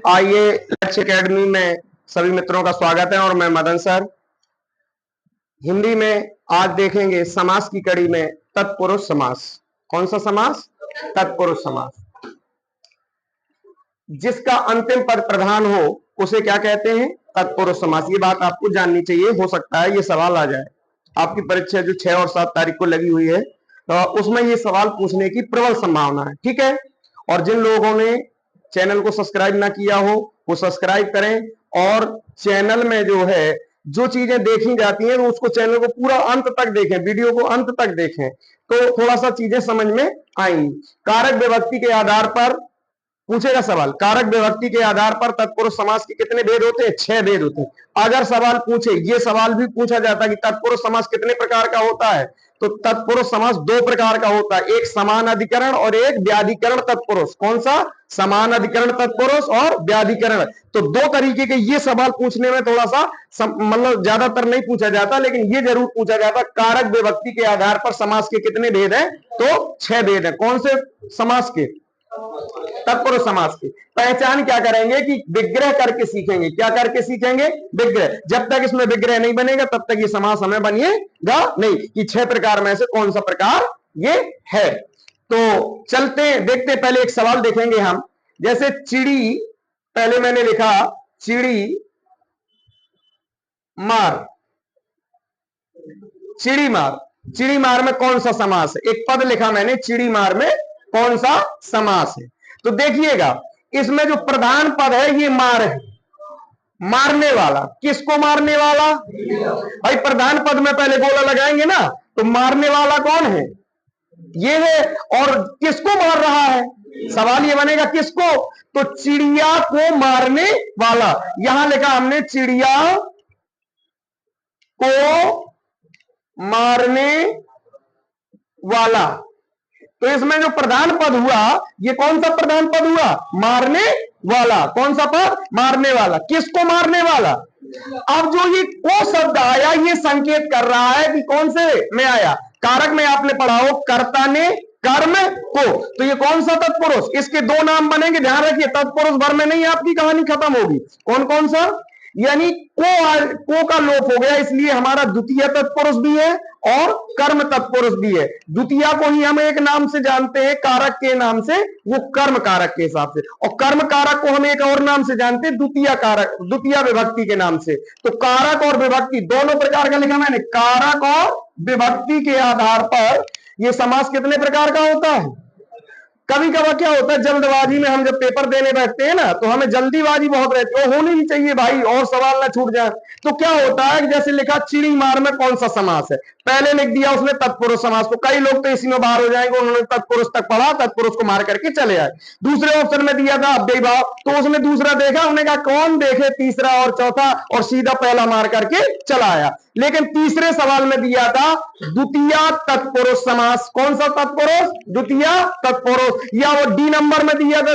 आइए, लक्ष्य एकेडमी में सभी मित्रों का स्वागत है और मैं मदन सर। हिंदी में आज देखेंगे समास की कड़ी में तत्पुरुष समास। कौन सा समास? तत्पुरुष समास। जिसका अंतिम पद प्रधान हो उसे क्या कहते हैं? तत्पुरुष समास। ये बात आपको जाननी चाहिए, हो सकता है ये सवाल आ जाए आपकी परीक्षा जो 6 और 7 तारीख को लगी हुई है, तो उसमें ये सवाल पूछने की प्रबल संभावना है। ठीक है, और जिन लोगों ने चैनल को सब्सक्राइब ना किया हो वो सब्सक्राइब करें, और चैनल में जो है जो चीजें देखी जाती हैं उसको चैनल को पूरा अंत तक देखें, वीडियो को अंत तक देखें, तो थोड़ा सा चीजें समझ में आएंगी। कारक विभक्ति के आधार पर पूछेगा सवाल। कारक विभक्ति के आधार पर तत्पुरुष समास के कितने भेद होते हैं? 6 भेद होते हैं। अगर सवाल पूछे, ये सवाल भी पूछा जाता है कि तत्पुरुष समास कितने प्रकार का होता है, तो तत्पुरुष समास 2 प्रकार का होता है, एक समान अधिकरण और एक व्याधिकरण तत्पुरुष। कौन सा? समान अधिकरण तत्पुरुष और व्याधिकरण। तो 2 तरीके के ये सवाल पूछने में थोड़ा सा मतलब ज्यादातर नहीं पूछा जाता, लेकिन ये जरूर पूछा जाता। कारक विभक्ति के आधार पर समास के कितने भेद हैं? तो 6 भेद है। कौन से समास के? तत्पुरुष समास की पहचान क्या करेंगे कि विग्रह करके सीखेंगे। क्या करके सीखेंगे? विग्रह। जब तक इसमें विग्रह नहीं बनेगा तब तक ये समास हमें बनिएगा नहीं कि 6 प्रकार में से कौन सा प्रकार ये है। तो चलते देखते, पहले एक सवाल देखेंगे हम। जैसे चिड़ी, पहले मैंने लिखा चिड़ी मार। चिड़ी मार, चिड़ी मार में कौन सा समास है? एक पद लिखा मैंने, चिड़ी मार में कौन सा समास है? तो देखिएगा, इसमें जो प्रधान पद है ये मार है, मारने वाला। किसको मारने वाला? भाई प्रधान पद में पहले गोला लगाएंगे ना, तो मारने वाला कौन है? ये है। और किसको मार रहा है? सवाल ये बनेगा किसको? तो चिड़िया को मारने वाला। यहां लिखा हमने चिड़िया को मारने वाला। तो इसमें जो प्रधान पद हुआ, ये कौन सा प्रधान पद हुआ? मारने वाला। कौन सा पद? मारने वाला। किसको मारने वाला? अब जो ये को शब्द आया, ये संकेत कर रहा है कि कौन से में आया? कारक में आपने पढ़ा हो, कर्ता ने कर्म को। तो ये कौन सा तत्पुरुष? इसके 2 नाम बनेंगे, ध्यान रखिए। तत्पुरुष भर में नहीं आपकी कहानी खत्म होगी। कौन कौन सा? यानी को का लोप हो गया, इसलिए हमारा द्वितीय तत्पुरुष भी है और कर्म तत्पुरुष भी है। द्वितीय को ही हम एक नाम से जानते हैं, कारक के नाम से, वो कर्म कारक के हिसाब से, और कर्म कारक को हम एक और नाम से जानते हैं, द्वितीय कारक, द्वितीय विभक्ति के नाम से। तो कारक और विभक्ति दोनों प्रकार का लिखा मैंने। कारक और विभक्ति के आधार पर यह समास कितने प्रकार का होता है? कभी कभार क्या होता है, जल्दबाजी में हम जब पेपर देने बैठते हैं ना, तो हमें जल्दीबाजी बहुत रहती है, होनी भी चाहिए भाई, और सवाल ना छूट जाए। तो क्या होता है, जैसे लिखा चिड़ी मार में कौन सा समास है, पहले लिख दिया उसने तत्पुरुष समास। तो कई लोग तो इसी में बाहर हो जाएंगे, उन्होंने तत्पुरुष तक पढ़ा, तत्पुरुष को मार करके चले आए। दूसरे ऑप्शन में दिया था अव्ययी भाव, तो उसने दूसरा देखा, उन्होंने कहा कौन देखे तीसरा और चौथा, और सीधा पहला मार करके चला आया। लेकिन तीसरे सवाल में दिया था द्वितीय तत्पुरुष समास। कौन सा तत्पुरुष? द्वितीय तत्पुरुष। या वो डी नंबर में दिया था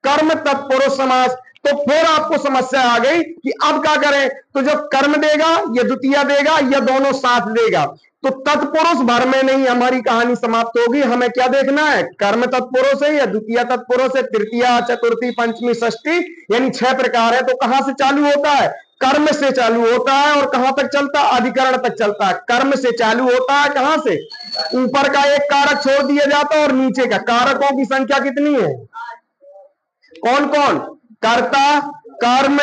कर्म तत्पुरुष समास। तो फिर आपको समस्या आ गई कि अब क्या करें। तो जब कर्म देगा या द्वितीय देगा या दोनों साथ देगा, तो तत्पुरुष भर में नहीं हमारी कहानी समाप्त होगी। हमें क्या देखना है? कर्म तत्पुरुष है या द्वितीय तत्पुरुष है, तृतीय, चतुर्थी, पंचमी, षष्ठी, यानी 6 प्रकार है। तो कहां से चालू होता है? कर्म से चालू होता है। और कहां तक चलता है? अधिकरण तक चलता है। कर्म से चालू होता है, कहां से? ऊपर का एक कारक छोड़ दिया जाता है और नीचे का। कारकों की संख्या कितनी है? कौन कौन? कर्ता, कर्म,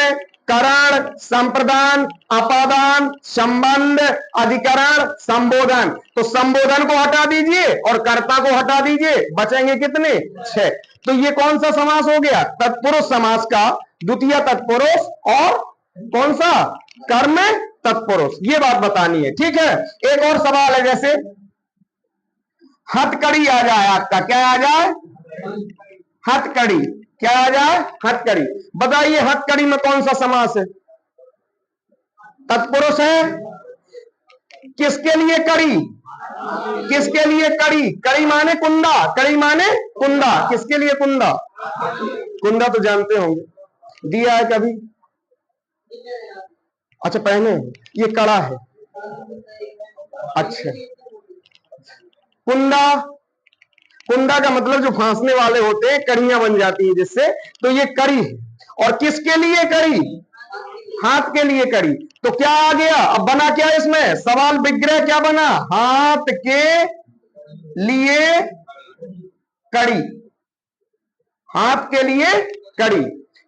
करण, संप्रदान, अपादान, संबंध, अधिकरण, संबोधन। तो संबोधन को हटा दीजिए और कर्ता को हटा दीजिए, बचेंगे कितने? 6। तो ये कौन सा समास हो गया? तत्पुरुष समास का द्वितीय तत्पुरुष और कौन सा? कर्म तत्पुरुष। ये बात बतानी है, ठीक है। एक और सवाल है, जैसे हथकड़ी आ जाए आपका, क्या आ जाए? हथकड़ी। क्या आ जाए? हथकड़ी। बताइए हथकड़ी में कौन सा समास है? तत्पुरुष है। किसके लिए कड़ी? किसके लिए कड़ी? कड़ी माने कुंदा, कड़ी माने कुंदा। किसके लिए कुंदा? कुंदा तो जानते होंगे, दिया है कभी? अच्छा पहने, ये कड़ा है। अच्छा, कुंदा, कुंडा का मतलब जो फांसने वाले होते हैं, कड़ियां बन जाती है जिससे, तो ये कड़ी है। और किसके लिए कड़ी? हाथ के लिए कड़ी। तो क्या आ गया, अब बना क्या इसमें सवाल, विग्रह क्या बना, हाथ के लिए कड़ी, हाथ के लिए कड़ी।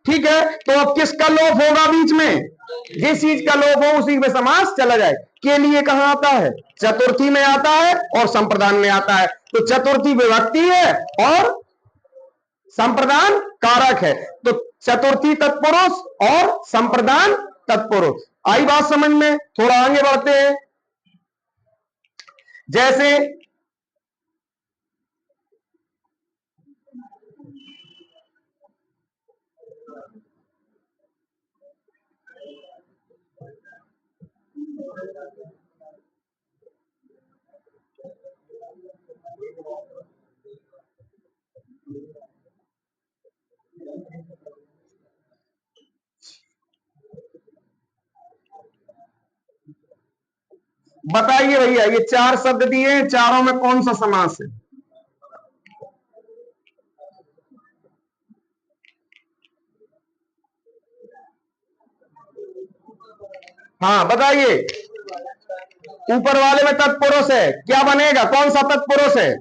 ठीक है, तो अब किसका लोप होगा बीच में? जिस चीज का लोप हो उसी में समास चला जाए। के लिए कहां आता है? चतुर्थी में आता है और संप्रदान में आता है। तो चतुर्थी विभक्ति है और संप्रदान कारक है। तो चतुर्थी तत्पुरुष और संप्रदान तत्पुरुष। आई बात समझ में? थोड़ा आगे बढ़ते हैं। जैसे बताइए भैया, ये चार शब्द दिए हैं, चारों में कौन सा समास है? हाँ बताइए। ऊपर वाले में तत्पुरुष है, क्या बनेगा? कौन सा तत्पुरुष है?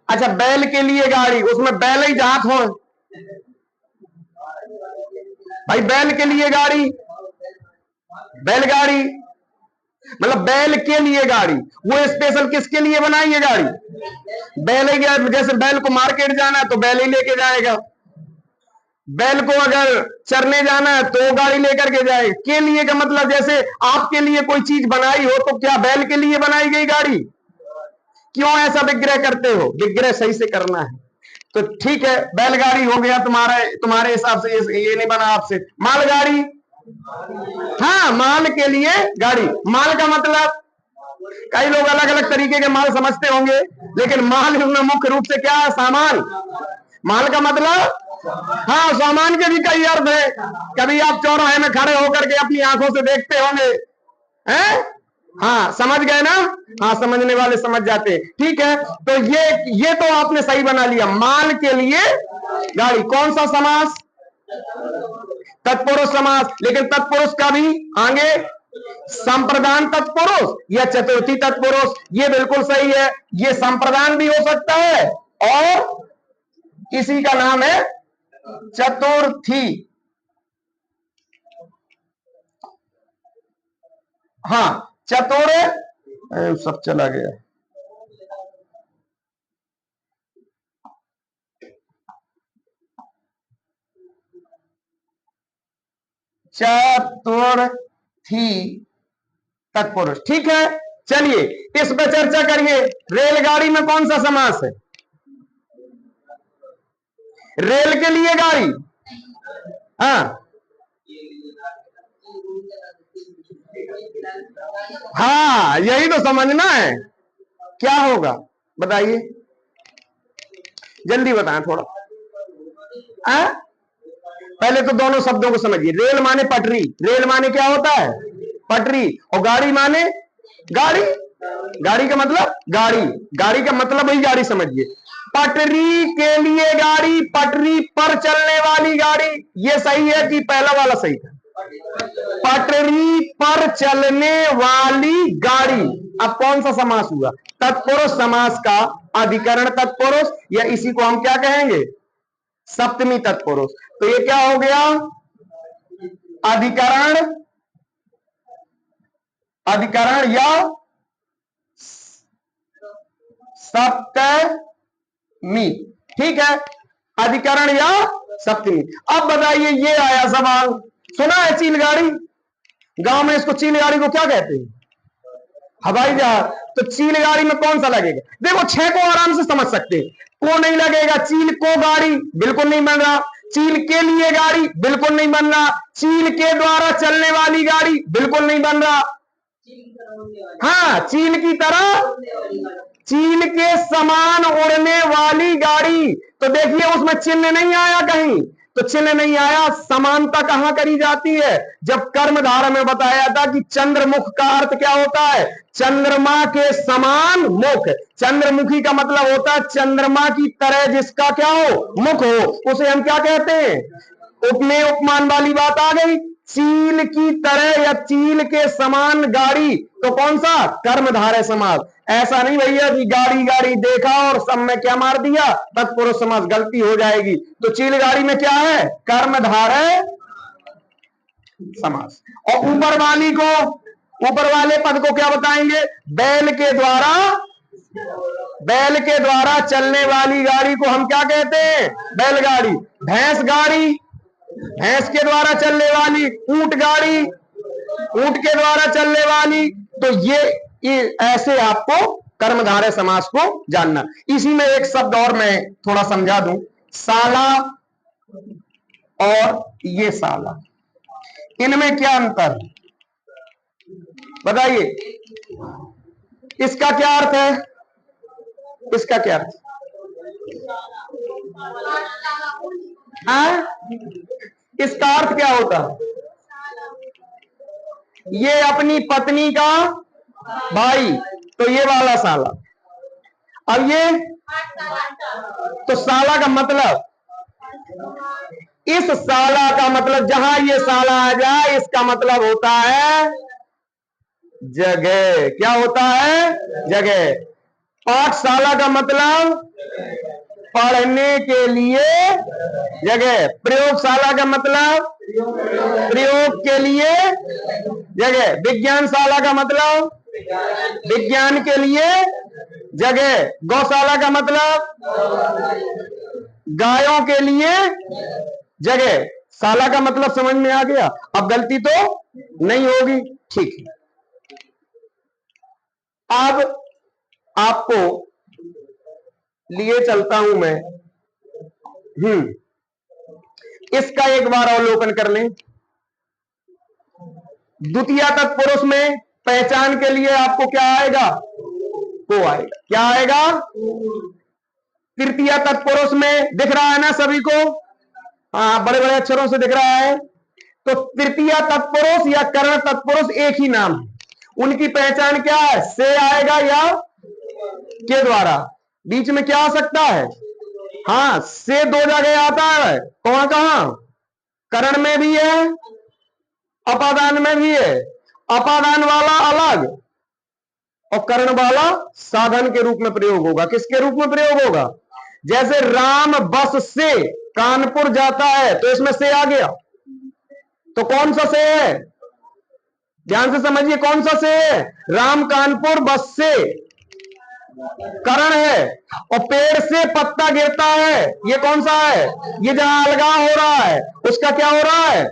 अच्छा, बैल के लिए गाड़ी, उसमें बैल ही जहां हो भाई, बैल के लिए गाड़ी, बैलगाड़ी मतलब बैल के लिए गाड़ी। वो स्पेशल किसके लिए बनाई है गाड़ी? बैल ही, जैसे बैल को मार्केट जाना है तो बैल ही लेके जाएगा, बैल को अगर चरने जाना है तो गाड़ी लेकर के जाएगा। के लिए का मतलब जैसे आपके लिए कोई चीज बनाई हो तो क्या बैल के लिए बनाई गई गाड़ी? क्यों ऐसा विग्रह करते हो? विग्रह सही से करना है। तो ठीक है, बैलगाड़ी हो गया तुम्हारे हिसाब से, ये नहीं बना आपसे। मालगाड़ी, हाँ माल के लिए गाड़ी। माल का मतलब कई लोग अलग अलग तरीके के माल समझते होंगे, लेकिन माल में मुख्य रूप से क्या है? सामान। माल का मतलब, हाँ सामान के भी कई अर्थ है। कभी आप चौराहे में खड़े होकर के अपनी आंखों से देखते होंगे, हैं? हाँ समझ गए ना? हाँ समझने वाले समझ जाते हैं। ठीक है, तो ये तो आपने सही बना लिया, माल के लिए गाड़ी। कौन सा समास? तत्पुरुष समास। लेकिन तत्पुरुष का भी आगे संप्रदान तत्पुरुष या चतुर्थी तत्पुरुष, ये बिल्कुल सही है। ये संप्रदान भी हो सकता है और इसी का नाम है चतुर्थी। हाँ चतुर, सब चला गया। चतुर्थी तत्पुरुष। ठीक है, चलिए इस पर चर्चा करिए। रेलगाड़ी में कौन सा समास है? रेल के लिए गाड़ी, हाँ हाँ यही तो समझना है, क्या होगा बताइए, जल्दी बताएं थोड़ा। पहले तो दोनों शब्दों को समझिए। रेल माने पटरी, रेल माने क्या होता है? पटरी। और गाड़ी माने गाड़ी, गाड़ी का मतलब गाड़ी, गाड़ी का मतलब ही गाड़ी समझिए। पटरी के लिए गाड़ी, पटरी पर चलने वाली गाड़ी। ये सही है कि पहला वाला सही था? पटरी पर चलने वाली गाड़ी। अब कौन सा समास हुआ? तत्पुरुष समास का अधिकरण तत्पुरुष, या इसी को हम क्या कहेंगे? सप्तमी तत्पुरुष। तो ये क्या हो गया? अधिकरण, अधिकरण या सप्तमी। ठीक है, अधिकरण या सप्तमी। अब बताइए, ये आया सवाल, सुना है चीलगाड़ी? गांव में इसको चीलगाड़ी को क्या कहते हैं? हवाई जहाज। तो चीलगाड़ी में कौन सा लगेगा? देखो छह को आराम से समझ सकते हैं। को नहीं लगेगा, चील को गाड़ी बिल्कुल नहीं बन रहा, चील के लिए गाड़ी बिल्कुल नहीं बन रहा, चील के द्वारा चलने वाली गाड़ी बिल्कुल नहीं बन रहा। हाँ चील की तरह, चील के समान उड़ने वाली गाड़ी। तो देखिए उसमें चिन्ह नहीं आया कहीं, तो चिन्ह नहीं आया। समानता कहां करी जाती है? जब कर्मधारय में बताया था कि चंद्रमुख का अर्थ क्या होता है? चंद्रमा के समान मुख। चंद्रमुखी का मतलब होता है चंद्रमा की तरह जिसका क्या हो? मुख हो। उसे हम क्या कहते हैं? उपमेय उपमान वाली बात आ गई। चील की तरह या चील के समान गाड़ी, तो कौन सा? कर्मधारय समास। ऐसा नहीं भैया कि गाड़ी गाड़ी देखा और सब में क्या मार दिया तत्पुरुष समास, गलती हो जाएगी। तो चील गाड़ी में क्या है? कर्मधारय समास। और ऊपर वाली को, ऊपर वाले पद को क्या बताएंगे? बैल के द्वारा, बैल के द्वारा चलने वाली गाड़ी को हम क्या कहते हैं? बैलगाड़ी। भैंस गाड़ी, भैंस के द्वारा चलने वाली। ऊंट गाड़ी, ऊंट के द्वारा चलने वाली। तो ये ऐसे आपको कर्मधारय समास को जानना। इसी में एक शब्द और मैं थोड़ा समझा दूं। साला और ये साला, इनमें क्या अंतर है बताइए? इसका क्या अर्थ है? इसका क्या अर्थ? इसका अर्थ क्या होता है? ये अपनी पत्नी का भाई, तो ये वाला साला। अब ये तो साला का मतलब, इस साला का मतलब जहां ये साला आ जाए इसका मतलब होता है जगह। क्या होता है? जगह। पाठशाला का मतलब पढ़ने के लिए जगह। प्रयोगशाला का मतलब प्रयोग के लिए जगह। विज्ञानशाला का मतलब विज्ञान के लिए जगह। गौशाला का मतलब गायों के लिए जगह। शाला का मतलब समझ में आ गया? अब गलती तो नहीं होगी, ठीक है। अब आपको लिए चलता हूं मैं, इसका एक बार अवलोकन कर लें। द्वितीय तत्पुरुष में पहचान के लिए आपको क्या आएगा? को आएगा। क्या आएगा? तृतीय तत्पुरुष में दिख रहा है ना सभी को? हाँ, बड़े बड़े अक्षरों से दिख रहा है। तो तृतीय तत्पुरुष या करण तत्पुरुष एक ही नाम है। उनकी पहचान क्या है? से आएगा या के द्वारा। बीच में क्या आ सकता है? हाँ, से दो जगह आता है। कहां कहां? करण में भी है, अपादान में भी है। अपादान वाला अलग और करण वाला साधन के रूप में प्रयोग होगा। किसके रूप में प्रयोग होगा? जैसे राम बस से कानपुर जाता है, तो इसमें से आ गया। तो कौन सा से है? ध्यान से समझिए, कौन सा से है? राम कानपुर बस से, करण है। और पेड़ से पत्ता गिरता है, ये कौन सा है? ये जहां अलगाव हो रहा है उसका क्या हो रहा है?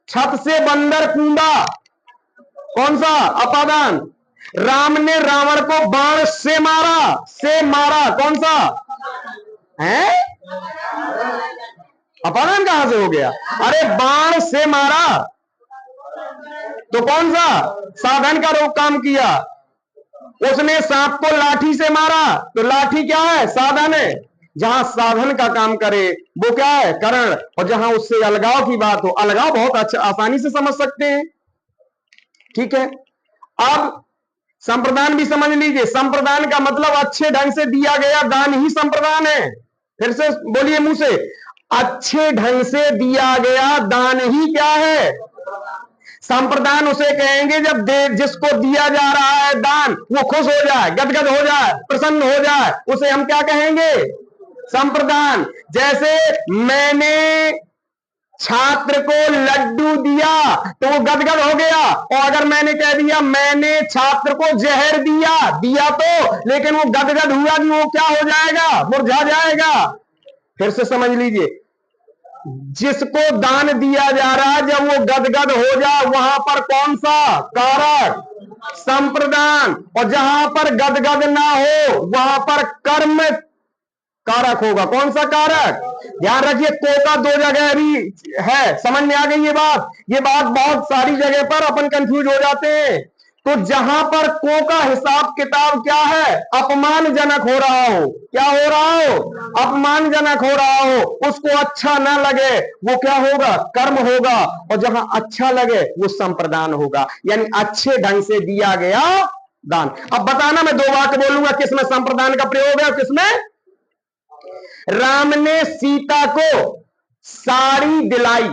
छत से बंदर कूदा, कौन सा? अपादान। राम ने रावण को बाण से मारा, से मारा कौन सा है? अपादान कहां से हो गया? अरे बाण से मारा तो कौन सा? साधन का रोग काम किया। उसने सांप को लाठी से मारा, तो लाठी क्या है? साधन है। जहां साधन का काम करे वो क्या है? करण। और जहां उससे अलगाव की बात हो, अलगाव बहुत अच्छा आसानी से समझ सकते हैं, ठीक है। अब संप्रदान भी समझ लीजिए। संप्रदान का मतलब अच्छे ढंग से दिया गया दान ही संप्रदान है। फिर से बोलिए मुंह से, अच्छे ढंग से दिया गया दान ही क्या है? संप्रदान उसे कहेंगे जब जिसको दिया जा रहा है दान वो खुश हो जाए, गदगद हो जाए, प्रसन्न हो जाए, उसे हम क्या कहेंगे? संप्रदान। जैसे मैंने छात्र को लड्डू दिया तो वो गदगद हो गया। और अगर मैंने कह दिया मैंने छात्र को जहर दिया, दिया तो, लेकिन वो गदगद हुआ कि वो क्या हो जाएगा? मुरझा जाएगा। फिर से समझ लीजिए, जिसको दान दिया जा रहा है जब वो गदगद हो जाए वहां पर कौन सा कारक? संप्रदान। और जहां पर गदगद ना हो वहां पर कर्म कारक होगा। कौन सा कारक? ध्यान रखिए, को का दो जगह भी है। समझ में आ गई ये बात? ये बात बहुत सारी जगह पर अपन कंफ्यूज हो जाते हैं। तो जहां पर को का हिसाब किताब क्या है, अपमानजनक हो रहा हो, क्या हो रहा हो, अपमानजनक हो रहा हो, उसको अच्छा ना लगे, वो क्या होगा, कर्म होगा। और जहां अच्छा लगे वो संप्रदान होगा, यानी अच्छे ढंग से दिया गया दान। अब बताना, मैं 2 वाक्य बोलूंगा, किसमें संप्रदान का प्रयोग है, किसमें। राम ने सीता को साड़ी दिलाई।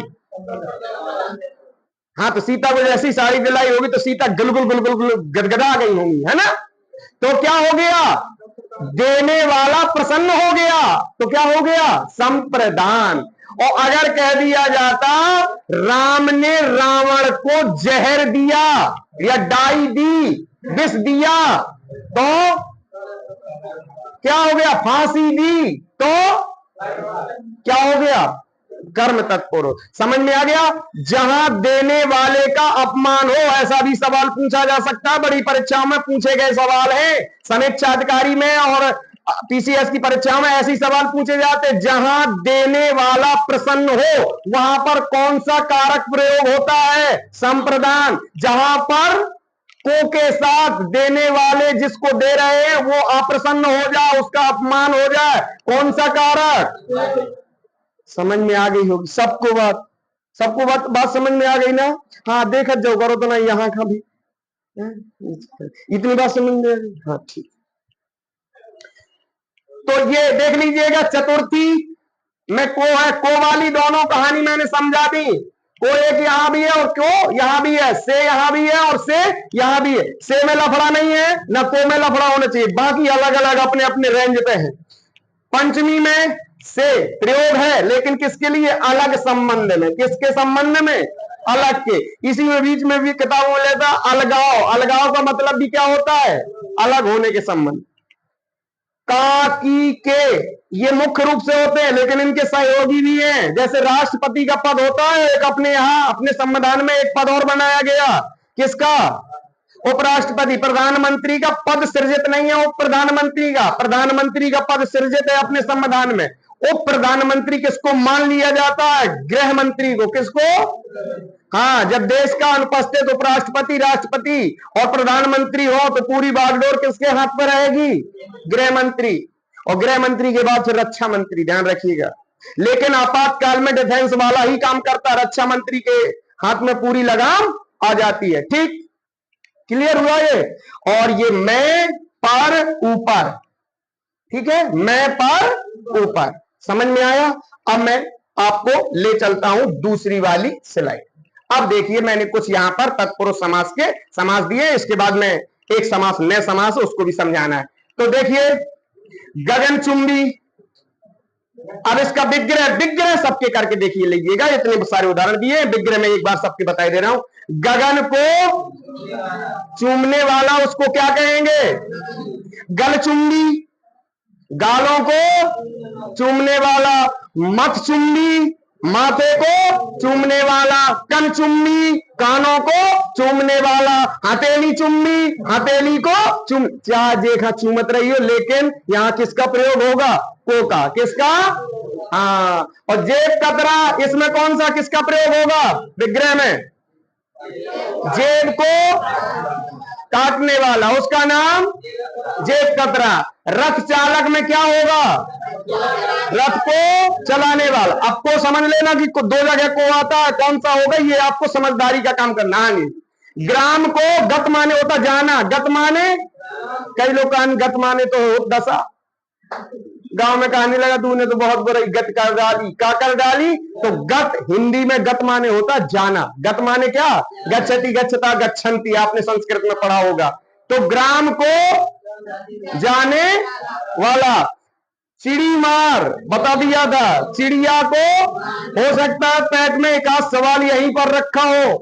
हाँ, तो सीता को जैसी साड़ी दिलाई होगी तो सीता गुलगुल गुलगुल गुल गदगदा गई होंगी, है ना। तो क्या हो गया, देने वाला प्रसन्न हो गया, तो क्या हो गया, संप्रदान। और अगर कह दिया जाता राम ने रावण को जहर दिया या डाई दी, विष दिया, तो क्या हो गया, फांसी दी, तो क्या हो गया, कर्म तत्पुर। समझ में आ गया। जहां देने वाले का अपमान हो, ऐसा भी सवाल पूछा जा सकता है, बड़ी परीक्षाओं में पूछे गए सवाल है, समीक्षा अधिकारी में और पीसीएस की परीक्षाओं में ऐसे सवाल पूछे जाते। जहां देने वाला प्रसन्न हो वहां पर कौन सा कारक प्रयोग होता है, संप्रदान। जहां पर को के साथ देने वाले जिसको दे रहे हैं वो अप्रसन्न हो जाए, उसका अपमान हो जाए, कौन सा कारक। समझ में आ गई होगी सबको बात, सबको बात समझ में आ गई ना। हाँ, देखा जाओ करो तो ना, यहाँ का भी इतनी बात समझ में आ गई। हाँ ठीक, तो ये देख लीजिएगा, चतुर्थी में को है, को वाली दोनों कहानी मैंने समझा दी। को एक यहां भी है और को यहां भी है, से यहां भी है और से यहां भी है। से में लफड़ा नहीं है, ना को में लफड़ा होना चाहिए, बाकी अलग अलग अपने अपने रेंज पे है। पंचमी में से प्रयोग है, लेकिन किसके लिए, अलग संबंध में। किसके संबंध में, अलग के। इसी में बीच में भी किताबों में लेता अलगाव। अलगाव का मतलब भी क्या होता है, अलग होने के संबंध। का, की, के ये मुख्य रूप से होते हैं, लेकिन इनके सहयोगी भी हैं। जैसे राष्ट्रपति का पद होता है एक, अपने यहां अपने संविधान में एक पद और बनाया गया, किसका, उपराष्ट्रपति। प्रधानमंत्री का पद सृजित नहीं है, उप प्रधानमंत्री का। प्रधानमंत्री का पद सृजित है अपने संविधान में। उप प्रधानमंत्री किसको मान लिया जाता है, गृह मंत्री को। किसको, हाँ, जब देश का अनुपस्थित उपराष्ट्रपति, राष्ट्रपति और प्रधानमंत्री हो तो पूरी बागडोर किसके हाथ पर रहेगी, गृह मंत्री। और गृह मंत्री के बाद फिर रक्षा मंत्री, ध्यान रखिएगा। लेकिन आपातकाल में डिफेंस वाला ही काम करता, रक्षा मंत्री के हाथ में पूरी लगाम आ जाती है। ठीक, क्लियर हुआ ये। और ये मैं पर ऊपर, ठीक है, मैं पर ऊपर, समझ में आया। अब मैं आपको ले चलता हूं दूसरी वाली स्लाइड। अब देखिए, मैंने कुछ यहां पर तत्पुरुष समास के समास दिए, इसके बाद में एक समास नए समास है उसको भी समझाना है। तो देखिए, गगनचुंबी। अब इसका विग्रह, विग्रह सबके करके देखिए लीजिएगा, इतने सारे उदाहरण दिए। विग्रह में एक बार सबके बताई दे रहा हूं। गगन को चूमने वाला उसको क्या कहेंगे, गलचुंबी। गालों को चूमने वाला मथचुंबी, माथे को चूमने वाला कनचुंबी, कानों को चूमने वाला हथेली चुम्बी, हथेली को चुम। चाहे देखा चूमत रही हो, लेकिन यहां किसका प्रयोग होगा, को का। किसका, हाँ। और जेब कतरा, इसमें कौन सा किसका प्रयोग होगा, विग्रह में, जेब को काटने वाला उसका नाम जेब कतरा। रथ चालक में क्या होगा, रथ को चलाने वाला। आपको समझ लेना कि 2 जगह को आता है, कौन सा होगा, ये आपको समझदारी का काम करना है। ग्राम को गत माने होता जाना, गत माने, कई लोग कहने गत माने तो दशा, गांव में कहने लगा तूने तो बहुत बुरा गत कर डाली, क्या कर डाली। तो गत हिंदी में गत माने होता जाना। गत माने क्या, गच्छति, गच्छता, गच्छन्ति, आपने संस्कृत में पढ़ा होगा। तो ग्राम को जाने वाला। चिड़ी मार बता दिया था, चिड़िया को हो सकता है पेट में एक आध सवाल यहीं पर रखा हो,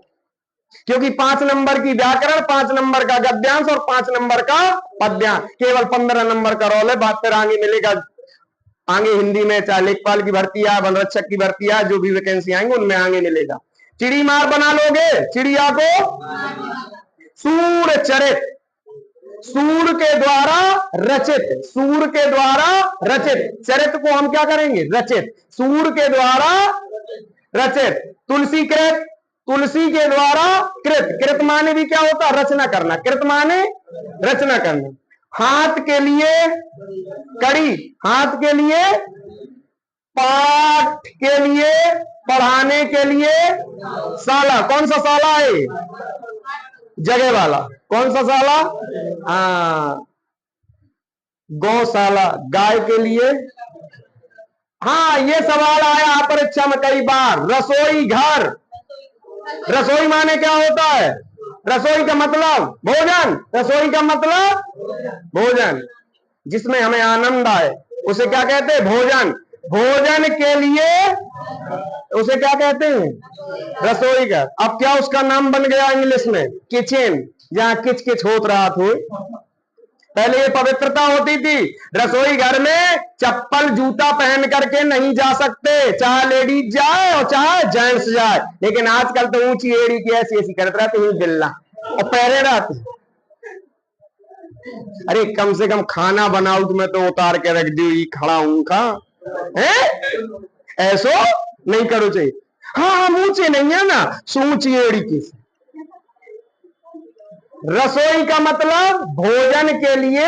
क्योंकि 5 नंबर की व्याकरण, 5 नंबर का गद्यांश और 5 नंबर का पद्यांश, केवल 15 नंबर का रोल है। बात फिर आगे मिलेगा, आगे हिंदी में चाहे लेखपाल की भर्ती है, वन रक्षक की भर्ती है, जो भी वैकेंसी आएंगे उनमें आगे मिलेगा। चिड़ी मार बना लोगे, चिड़िया को सूर चरित, सूर के द्वारा रचित, सूर के द्वारा रचित। चरित को हम क्या करेंगे, रचित, सूर के द्वारा रचित। तुलसी कृत, तुलसी के द्वारा कृत, कृत माने भी क्या होता? रचना करना, कृत माने रचना करना। हाथ के लिए कड़ी, हाथ के लिए पाठ के लिए, पढ़ाने के लिए साला। कौन सा साला है? जगह वाला। कौन सा साला? हाँ, गौशाला, गाय के लिए। हाँ, ये सवाल आया परीक्षा में कई बार। रसोई घर, रसोई माने क्या होता है? रसोई का मतलब भोजन, रसोई का मतलब भोजन, जिसमें हमें आनंद आए उसे क्या कहते हैं? भोजन। भोजन के लिए उसे क्या कहते हैं? रसोई घर। अब क्या उसका नाम बन गया इंग्लिश में? किचन, जहां किच किच होत रहा था। पहले ये पवित्रता होती थी, रसोई घर में चप्पल जूता पहन करके नहीं जा सकते, चाहे लेडीज जाए और चाहे जेंट्स जाए। लेकिन आजकल तो ऊंची एड़ी की ऐसी ऐसी करते रहते हैं बिल्ला और पैरे रहते। अरे कम से कम खाना बनाओ तो मैं तो उतार के रख दी खड़ा हूं खा है, ऐसो नहीं करो चाहिए। हाँ हम ऊंचे नहीं है ना, ऊंची एड़ी की। रसोई का मतलब भोजन के लिए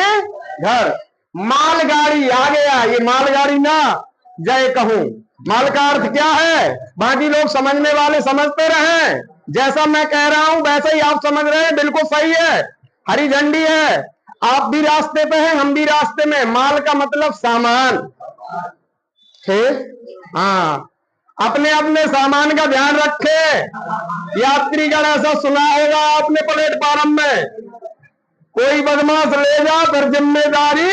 घर। मालगाड़ी आ गया, ये मालगाड़ी ना जय कहूं, माल का अर्थ क्या है? बाकी लोग समझने वाले समझते रहे, जैसा मैं कह रहा हूं वैसा ही आप समझ रहे हैं, बिल्कुल सही है। हरी झंडी है, आप भी रास्ते पे हैं, हम भी रास्ते में। माल का मतलब सामान है। हाँ, अपने अपने सामान का ध्यान रखे। यात्रीगण, ऐसा सुना होगा आपने प्लेटफार्म में, कोई बदमाश ले जा फिर जिम्मेदारी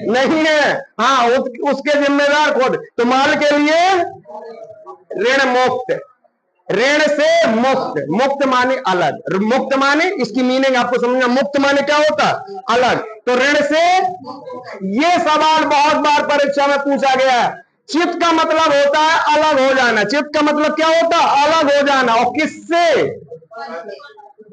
नहीं है। हाँ, उसके जिम्मेदार खुद। तो माल के लिए ऋण मुक्त, ऋण से मुक्त। मुक्त माने अलग, मुक्त माने इसकी मीनिंग आपको समझना। मुक्त माने क्या होता? अलग। तो ऋण से, ये सवाल बहुत बार परीक्षा में पूछा गया है। चित्त का मतलब होता है अलग हो जाना। चित्त का मतलब क्या होता? अलग हो जाना। और किससे?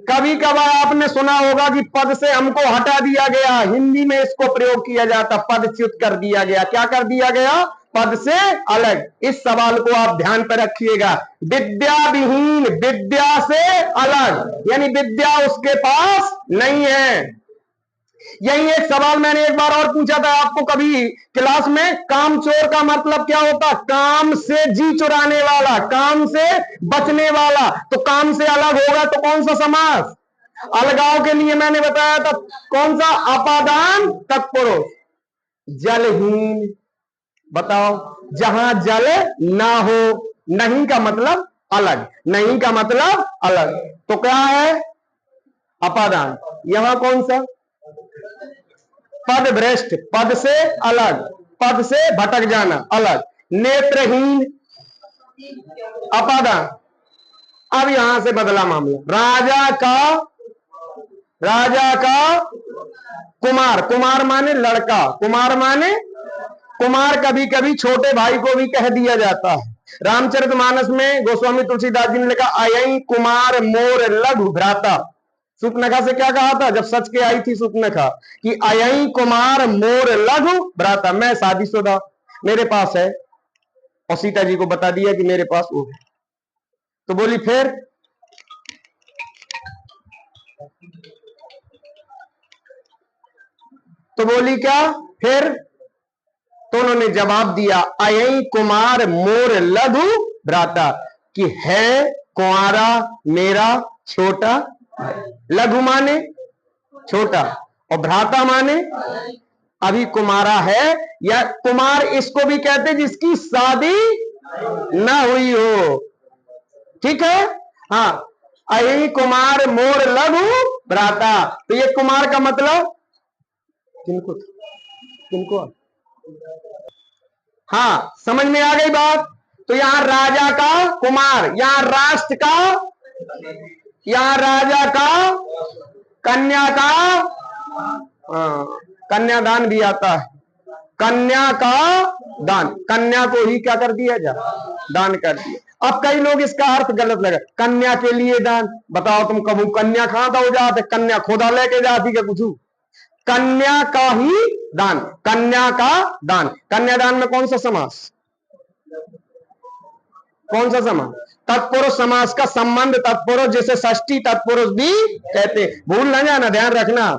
कभी कभार आपने सुना होगा कि पद से हमको हटा दिया गया, हिंदी में इसको प्रयोग किया जाता, पदच्युत कर दिया गया। क्या कर दिया गया? पद से अलग। इस सवाल को आप ध्यान पर रखिएगा। विद्या विहीन, विद्या से अलग, यानी विद्या उसके पास नहीं है। यही एक सवाल मैंने एक बार और पूछा था आपको कभी क्लास में, कामचोर का मतलब क्या होता? काम से जी चुराने वाला, काम से बचने वाला। तो काम से अलग होगा तो कौन सा समास? अलगाव के लिए मैंने बताया था कौन सा? अपादान तत्पुरुष। जलहीन, बताओ, जहां जल ना हो। नहीं का मतलब अलग, नहीं का मतलब अलग, तो क्या है? अपादान। यहां कौन सा? पद भ्रष्ट, पद से अलग, पद से भटक जाना अलग। नेत्रहीन, अपादान। अब यहां से बदला मामला। राजा का कुमार, कुमार माने लड़का, कुमार माने, कुमार कभी कभी छोटे भाई को भी कह दिया जाता है। रामचरितमानस में गोस्वामी तुलसीदास जी ने लिखा, अयई कुमार मोर लघु भ्राता। सुपनखा से क्या कहा था जब सच के आई थी सुपनखा, कि अयई कुमार मोर लघु भ्राता, मैं शादीशुदा, मेरे पास है। और सीता जी को बता दिया कि मेरे पास वो है। तो बोली फिर, तो बोली क्या फिर? तो उन्होंने जवाब दिया, अयई कुमार मोर लघु भ्राता, कि है कुंवारा मेरा छोटा। लघु माने छोटा, और भ्राता माने अभी कुमारा है। या कुमार इसको भी कहते जिसकी शादी ना हुई हो, ठीक है। हाँ, अयी कुमार मोर लघु भ्राता। तो ये कुमार का मतलब किनको, किनको? हाँ, समझ में आ गई बात। तो यहां राजा का कुमार, यहां राष्ट्र का, यहां राजा का, कन्या का, कन्यादान भी आता है। कन्या का दान, कन्या को ही क्या कर दिया जा, दान कर दिया। अब कई लोग इसका अर्थ गलत लगा, कन्या के लिए दान। बताओ तुम कबू कन्या कहां हो जाते? कन्या खुदा लेके जाती क्या कुछ? कन्या का ही दान, कन्या का दान। कन्यादान में कौन सा समास? कौन सा समास? तत्पुरुष समास का संबंध तत्पुरुष, जैसे षष्ठी तत्पुरुष भी कहते हैं। भूल ना जाना, ध्यान रखना।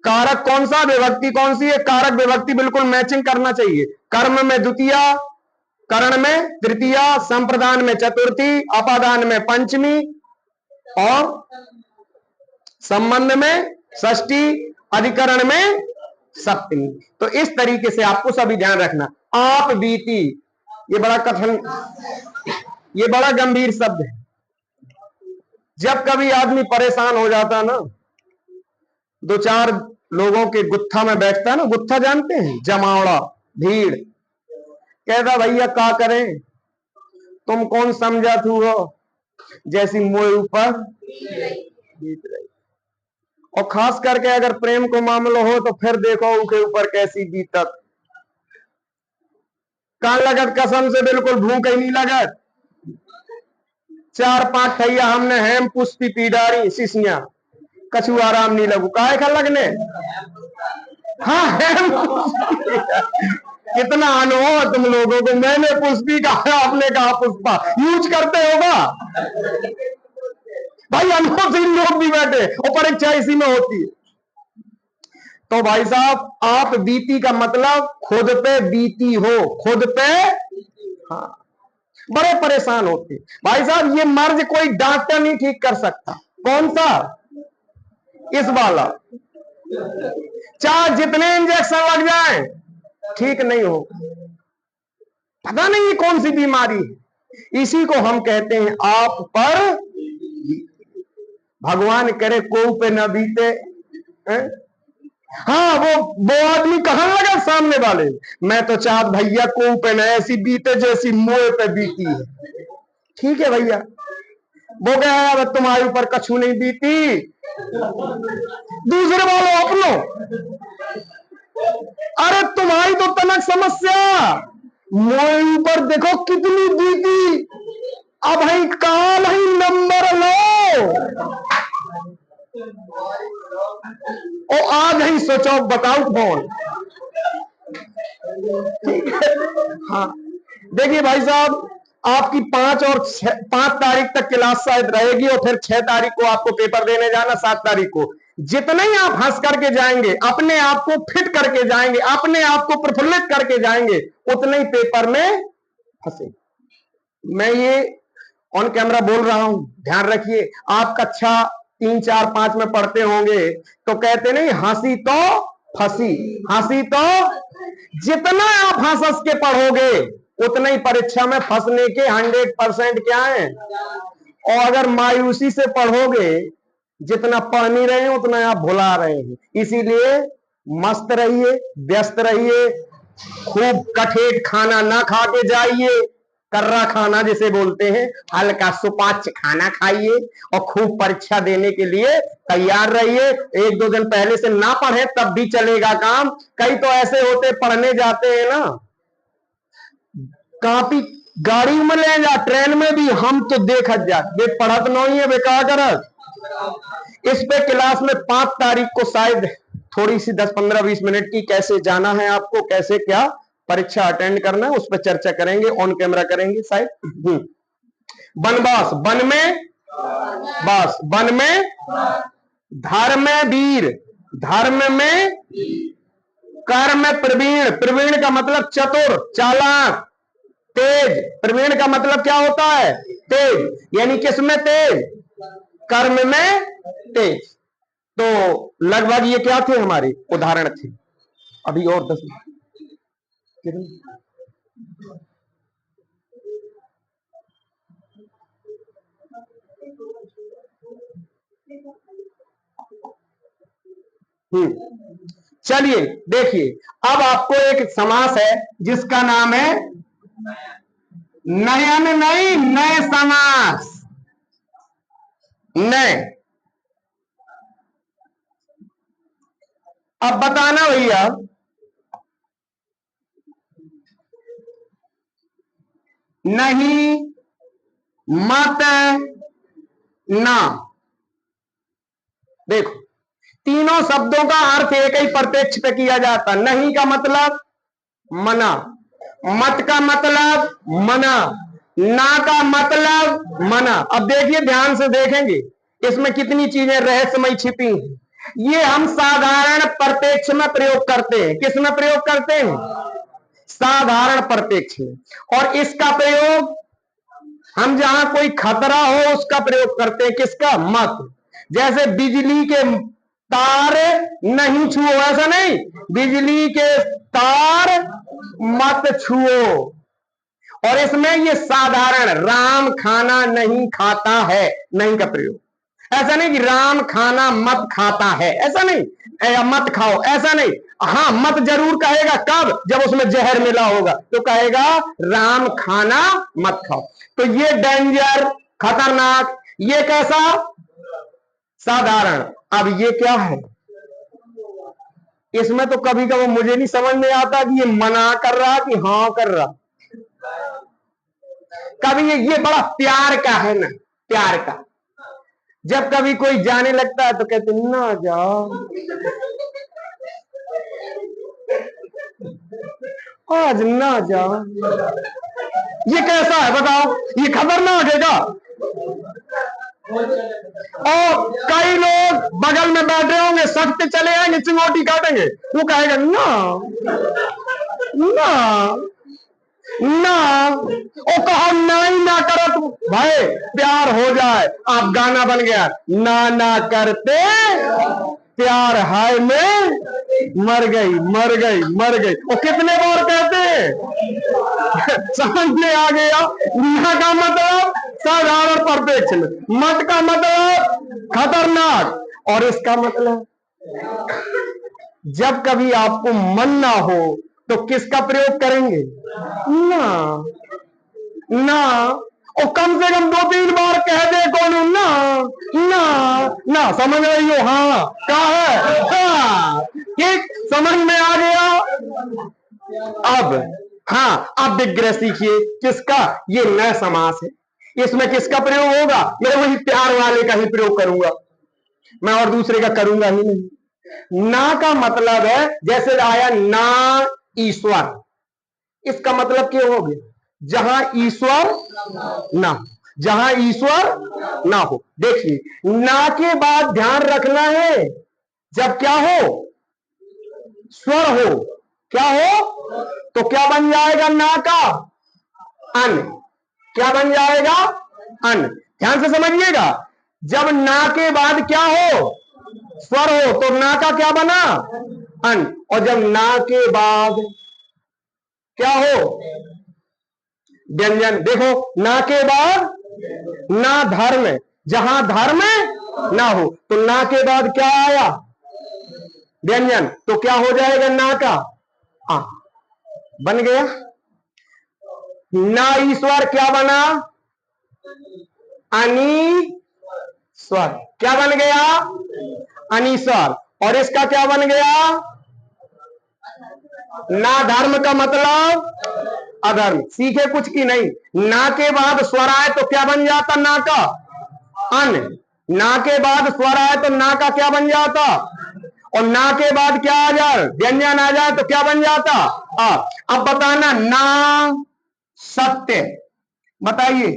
कारक कौन सा, विभक्ति कौन सी है? कारक विभक्ति बिल्कुल मैचिंग करना चाहिए। कर्म में द्वितीया, करण में तृतीया, संप्रदान में चतुर्थी, अपादान में पंचमी और संबंध में षष्ठी, अधिकरण में सप्तमी। तो इस तरीके से आपको सभी ध्यान रखना। आप बीती, ये बड़ा कठिन, ये बड़ा गंभीर शब्द है। जब कभी आदमी परेशान हो जाता ना, दो चार लोगों के गुत्था में बैठता है ना, गुत्था जानते हैं, जमावड़ा, भीड़, कहता भैया क्या करें, तुम कौन समझा तू हो, जैसी मोए ऊपर बीत रही। और खास करके अगर प्रेम को मामला हो तो फिर देखो उनके ऊपर कैसी बीतत। कान लगत कसम से बिल्कुल भूख ही नहीं लगत। 4-5 ठैया हमने हेम पुष्पी पीडारी शिशियां, कछु आराम नहीं लगू, काहे का लगने। हाँ, हेम कितना अनुभव तुम लोगों को। मैंने पुष्पी कहा, आपने कहा पुष्पा, यूज करते होगा भाई। अनुभवशील लोग भी बैठे और परीक्षा इसी में होती है। तो भाई साहब, आप बीती का मतलब खुद पे बीती हो, खुद पे। हाँ, बड़े परेशान होते भाई साहब। ये मर्ज कोई डॉक्टर नहीं ठीक कर सकता। कौन सा? इस वाला। चाहे जितने इंजेक्शन लग जाए ठीक नहीं हो। पता नहीं ये कौन सी बीमारी है। इसी को हम कहते हैं आप पर। भगवान करे को पे न बीते है? हाँ, वो आदमी कहने लगा सामने वाले, मैं तो चाहत भैया को पे न ऐसी बीते जैसी मोए पे बीती है। ठीक है भैया, वो कह तुम्हारे ऊपर कछु नहीं बीती, दूसरे वालों अपनो। अरे तुम्हारी तो तनक समस्या, मोए ऊपर देखो कितनी बीती। अब भाई काल ही नंबर लो और आज ही सोचो, बताओ कौन। ठीक है। हाँ, देखिए भाई साहब, आपकी 5 तारीख तक क्लास शायद रहेगी और फिर 6 तारीख को आपको पेपर देने जाना, 7 तारीख को। जितने ही आप हंस करके जाएंगे, अपने आप को फिट करके जाएंगे, अपने आप को प्रफुल्लित करके जाएंगे, उतने ही पेपर में फंसे। मैं ये ऑन कैमरा बोल रहा हूं, ध्यान रखिए। आप कक्षा 3, 4, 5 में पढ़ते होंगे तो कहते नहीं, हंसी तो फंसी, हंसी तो। जितना आप हंस हंस के पढ़ोगे उतना ही परीक्षा में फंसने के 100% क्या है। और अगर मायूसी से पढ़ोगे, जितना पढ़ नहीं रहे हैं उतना आप भुला रहे हैं। इसीलिए मस्त रहिए, व्यस्त रहिए, खूब कठेट खाना ना खा के जाइए, कर्रा खाना जिसे बोलते हैं, हल्का सुपाच्य खाना खाइए और खूब परीक्षा देने के लिए तैयार रहिए। 1-2 दिन पहले से ना पढ़े तब भी चलेगा काम। कई तो ऐसे होते पढ़ने जाते हैं ना, कापी गाड़ी में ले जा, ट्रेन में भी हम तो देखा जा, वे पढ़त नहीं है, वे क्या करत। इस पे क्लास में 5 तारीख को शायद थोड़ी सी 10-15-20 मिनट की कैसे जाना है आपको, कैसे क्या परीक्षा अटेंड करना है, उस पर चर्चा करेंगे, ऑन कैमरा करेंगे शायद। वनवास, वन में वास, वन में धर्म में वीर, धर्म में कर्म में प्रवीण, प्रवीण का मतलब चतुर, चालाक, तेज। प्रवीण का मतलब क्या होता है? तेज, यानी किसमें तेज? कर्म में तेज। तो लगभग ये क्या थे, हमारे उदाहरण थे। अभी और 10 चलिए देखिए, अब आपको एक समास है जिसका नाम है नयन नहीं नए समास। नए, अब बताना भैया, नहीं, मत, ना। देखो, तीनों शब्दों का अर्थ एक ही प्रत्यक्ष पे किया जाता। नहीं का मतलब मना, मत का मतलब मना, ना का मतलब मना। अब देखिए, ध्यान से देखेंगे इसमें कितनी चीजें रहस्यमय छिपी हैं। ये हम साधारण प्रत्यक्ष में प्रयोग करते हैं। किस में प्रयोग करते हैं? साधारण प्रत्यक्ष में। और इसका प्रयोग हम जहां कोई खतरा हो उसका प्रयोग करते हैं। किसका? मत। जैसे बिजली के तार नहीं छुओ, ऐसा नहीं, बिजली के तार मत छुओ। और इसमें ये साधारण राम खाना नहीं खाता है, नहीं का प्रयोग। ऐसा नहीं कि राम खाना मत खाता है, ऐसा नहीं, या मत खाओ, ऐसा नहीं। हाँ, मत जरूर कहेगा, कब? जब उसमें जहर मिला होगा तो कहेगा राम खाना मत खाओ। तो ये डेंजर, खतरनाक, ये कैसा? साधारण। अब ये क्या है? इसमें तो कभी कभी मुझे नहीं समझ में आता कि ये मना कर रहा कि हाँ कर रहा। कभी ये बड़ा प्यार का है ना, प्यार का। जब कभी कोई जाने लगता है तो कहते ना जाओ, आज ना जाओ। ये कैसा है बताओ? ये खतरनाक है क्या? और कई लोग बगल में बैठे होंगे, सख्त चले आएंगे, चिंगोटी काटेंगे, वो कहेगा ना ना ना। ओ कहो ना ही ना करो तो भाई प्यार हो जाए। आप गाना बन गया, ना ना करते प्यार हाय में मर गई मर गई मर गई। वो कितने बार कहते हैं? समझ में आ गया? ना का मतलब साधारण प्रत्यक्ष में, मत का मतलब खतरनाक, और इसका मतलब जब कभी आपको मन ना हो तो किसका प्रयोग करेंगे? ना ना। और कम से कम 2-3 बार कह दे कौन? ना ना ना। समझ रही हो? हाँ, क्या है? हाँ, ठीक, समझ में आ गया। अब हाँ, अब विग्रह सीखिए। किसका? ये नया समास है। इसमें किसका प्रयोग होगा? मैं वही प्यार वाले का ही प्रयोग करूंगा, मैं और दूसरे का करूंगा ही नहीं। ना का मतलब है, जैसे आया ना ईश्वर, इसका मतलब क्या हो गया? जहां ईश्वर ना, जहां ईश्वर ना हो। देखिए, ना के बाद ध्यान रखना है, जब क्या हो? स्वर हो। क्या हो? तो क्या बन जाएगा ना का? अन। क्या बन जाएगा? अन। ध्यान से समझिएगा, जब ना के बाद क्या हो? स्वर हो, तो ना का क्या बना? अन। और जब ना के बाद क्या हो? व्यंजन। देखो, ना के बाद ना धर्म, जहां धर्म ना हो तो ना के बाद क्या आया? व्यंजन। तो क्या हो जाएगा ना का? आ, बन गया ना ईश्वर। क्या बना? अनीश्वर। क्या बन गया? अनीश्वर। और इसका क्या बन गया? ना धर्म का मतलब अधर्म। सीखे कुछ की नहीं? ना के बाद स्वर आए तो क्या बन जाता? ना का अन। ना के बाद स्वर आए तो ना का क्या बन जाता? और ना के बाद क्या आ जाए? व्यंजन आ जाए तो क्या बन जाता? आ। अब बताना, ना सत्य। बताइए,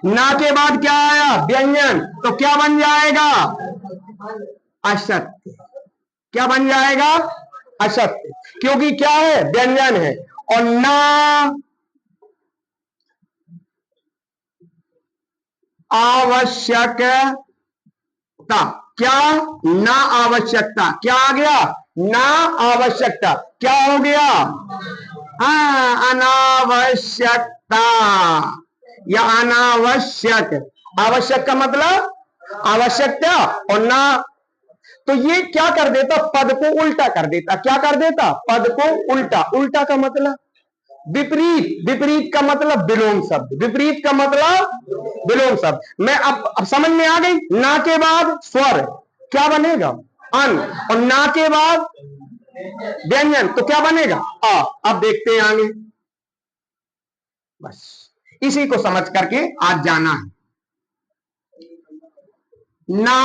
ना के बाद क्या आया? व्यंजन, तो क्या बन जाएगा? असत्य। क्या बन जाएगा? असत्य। क्योंकि क्या है? व्यंजन है। और ना आवश्यकता। क्या? ना आवश्यकता। क्या आ गया? ना आवश्यकता। क्या हो गया? हाँ, अनावश्यकता या अनावश्यक। आवश्यक का मतलब आवश्यकता, और ना, तो ये क्या कर देता? पद को उल्टा कर देता। क्या कर देता? पद को उल्टा। उल्टा का मतलब विपरीत। विपरीत का मतलब विलोम शब्द। विपरीत का मतलब विलोम शब्द। मैं अब समझ में आ गई। ना के बाद स्वर क्या बनेगा? अन। और ना के बाद व्यंजन, तो क्या बनेगा? आ। अब देखते हैं आगे। बस इसी को समझ करके आज जाना है। ना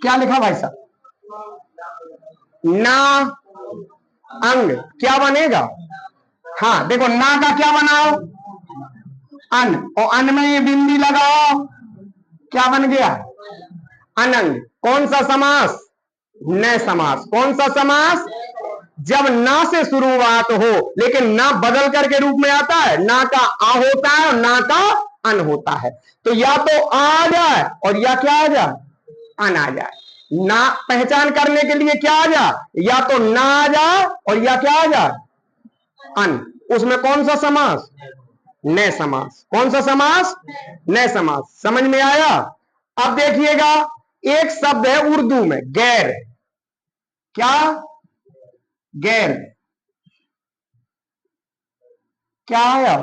क्या लिखा भाई साहब? ना अंग क्या बनेगा? हाँ देखो, ना का क्या बनाओ, अन, और अन में ये बिंदी लगाओ, क्या बन गया, अनंग। कौन सा समास, न समास। कौन सा समास, जब ना से शुरुआत हो लेकिन ना बदल करके रूप में आता है, ना का आ होता है और ना का अन होता है। तो या तो आ जाए और या क्या आ जाए, अन आ जाए। ना पहचान करने के लिए क्या आ जाए, या तो ना आ जाए और या क्या आ जाए, अन। उसमें कौन सा समास, न समास। कौन सा समास, न समास। समझ में आया। अब देखिएगा, एक शब्द है उर्दू में गैर, क्या, गैर, क्या आया,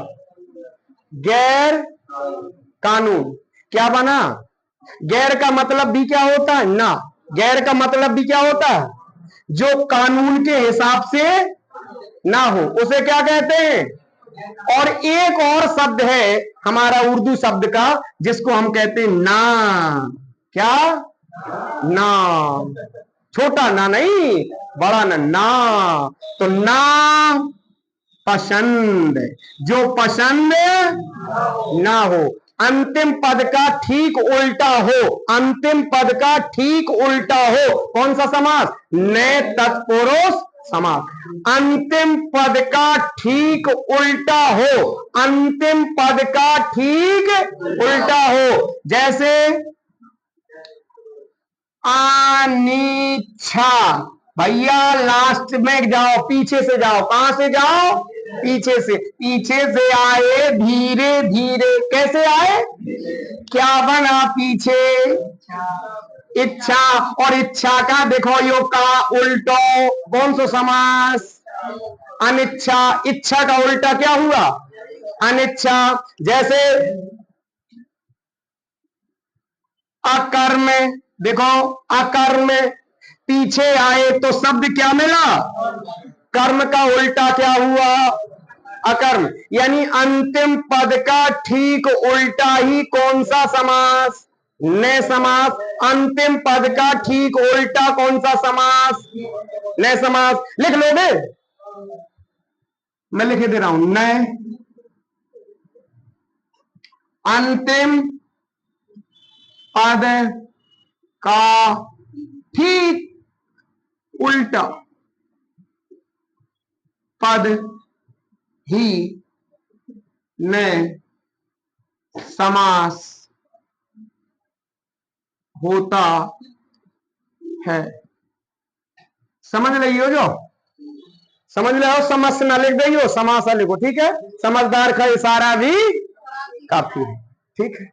गैर कानून। क्या बना, गैर का मतलब भी क्या होता है, ना। गैर का मतलब भी क्या होता है, जो कानून के हिसाब से ना हो, उसे क्या कहते हैं। और एक और शब्द है हमारा उर्दू शब्द का, जिसको हम कहते हैं ना। क्या, ना, छोटा ना नहीं, बड़ा ना, ना। तो ना पसंद, जो पसंद ना हो। अंतिम पद का ठीक उल्टा हो, अंतिम पद का ठीक उल्टा हो, कौन सा समास, ने तत्पुरुष समास। अंतिम पद का ठीक उल्टा हो, अंतिम पद का ठीक उल्टा हो। जैसे अनिच्छा, भैया लास्ट में जाओ, पीछे से जाओ। कहां से जाओ, पीछे से। पीछे से आए धीरे धीरे, कैसे आए, क्या बना पीछे, इच्छा। और इच्छा का देखो यो का उल्टो, कौन सा समास, अनिच्छा। इच्छा का उल्टा क्या हुआ, अनिच्छा। जैसे अकर्म, देखो अकर्म, पीछे आए तो शब्द क्या मिला, कर्म का उल्टा क्या हुआ, अकर्म। यानी अंतिम पद का ठीक उल्टा ही कौन सा समास, न समास। अंतिम पद का ठीक उल्टा कौन सा समास, न समास। लिख लोगे, मैं लिख दे रहा हूं, न अंतिम पद का ठीक उल्टा पद ही न समास होता है। समझ रही हो, जो समझ रहे हो, समझ ना लिख रही हो, समासा लिखो, ठीक है। समझदार का इशारा भी काफी है, ठीक है।